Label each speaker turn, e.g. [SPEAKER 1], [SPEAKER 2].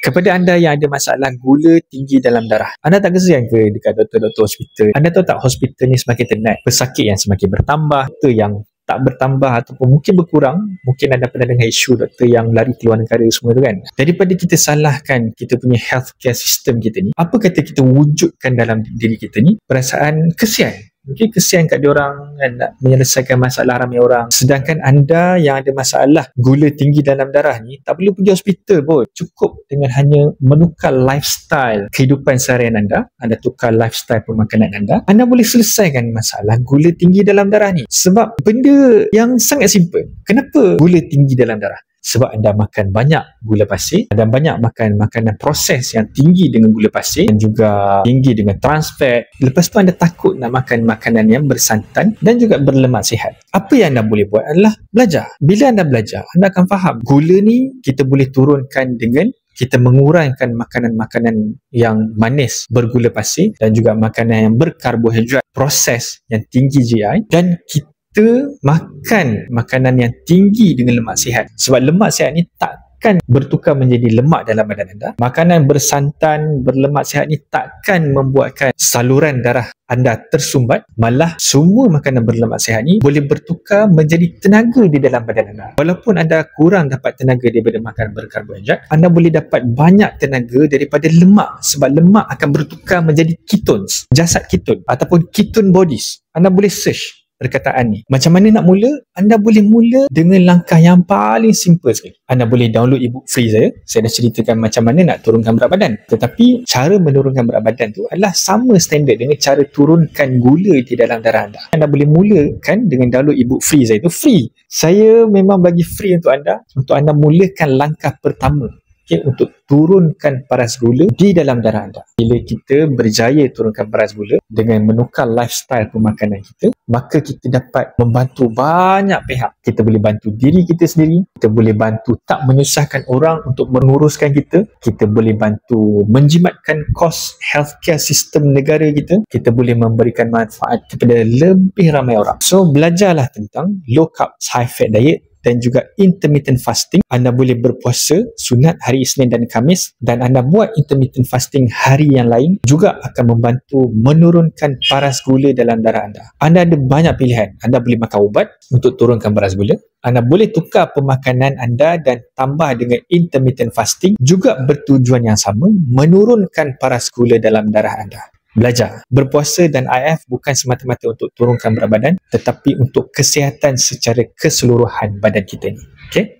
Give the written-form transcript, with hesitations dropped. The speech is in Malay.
[SPEAKER 1] Kepada anda yang ada masalah gula tinggi dalam darah, anda tak kesian ke dekat doktor-doktor hospital? Anda tahu tak hospital ni semakin tenat, pesakit yang semakin bertambah, doktor yang tak bertambah ataupun mungkin berkurang. Mungkin anda pernah dengar isu doktor yang lari keluar negara semua tu kan. Daripada kita salahkan kita punya healthcare system kita ni, apa kata kita wujudkan dalam diri kita ni perasaan kesian. Mungkin kesian kat diorang kan, nak menyelesaikan masalah ramai orang. Sedangkan anda yang ada masalah gula tinggi dalam darah ni, tak perlu pergi hospital pun. Cukup dengan hanya menukar lifestyle kehidupan seharian anda. Anda tukar lifestyle pemakanan anda boleh selesaikan masalah gula tinggi dalam darah ni. Sebab benda yang sangat simple. Kenapa gula tinggi dalam darah? Sebab anda makan banyak gula pasir, anda banyak makan makanan proses yang tinggi dengan gula pasir dan juga tinggi dengan trans fat. Lepas tu anda takut nak makan makanan yang bersantan dan juga berlemak sihat. Apa yang anda boleh buat adalah belajar. Bila anda belajar, anda akan faham gula ni kita boleh turunkan dengan kita mengurangkan makanan-makanan yang manis bergula pasir dan juga makanan yang berkarbohidrat proses yang tinggi GI, dan kita makan makanan yang tinggi dengan lemak sihat. Sebab lemak sihat ni takkan bertukar menjadi lemak dalam badan anda. Makanan bersantan, berlemak sihat ni takkan membuatkan saluran darah anda tersumbat. Malah semua makanan berlemak sihat ni boleh bertukar menjadi tenaga di dalam badan anda. Walaupun anda kurang dapat tenaga daripada makanan berkarbohidrat, anda boleh dapat banyak tenaga daripada lemak. Sebab lemak akan bertukar menjadi ketones, jasad keton ataupun ketone bodies. Anda boleh search perkataan ni. Macam mana nak mula? Anda boleh mula dengan langkah yang paling simple sekali. Anda boleh download ebook free saya. Saya dah ceritakan macam mana nak turunkan berat badan. Tetapi cara menurunkan berat badan tu adalah sama standard dengan cara turunkan gula di dalam darah anda. Anda boleh mulakan dengan download ebook free saya tu. Free. Saya memang bagi free untuk anda mulakan langkah pertama. Okay, untuk turunkan paras gula di dalam darah anda. Bila kita berjaya turunkan paras gula dengan menukar lifestyle pemakanan kita, maka kita dapat membantu banyak pihak. Kita boleh bantu diri kita sendiri, kita boleh bantu tak menyusahkan orang untuk menguruskan kita boleh bantu menjimatkan kos healthcare sistem negara kita boleh memberikan manfaat kepada lebih ramai orang. So, belajarlah tentang low carb, high fat diet dan juga intermittent fasting. Anda boleh berpuasa sunat hari Isnin dan Khamis, dan anda buat intermittent fasting hari yang lain juga akan membantu menurunkan paras gula dalam darah anda. Anda ada banyak pilihan. Anda boleh makan ubat untuk turunkan paras gula. Anda boleh tukar pemakanan anda dan tambah dengan intermittent fasting, juga bertujuan yang sama, menurunkan paras gula dalam darah anda. Belajar. Berpuasa dan IF bukan semata-mata untuk turunkan berat badan, tetapi untuk kesihatan secara keseluruhan badan kita ni. Okay?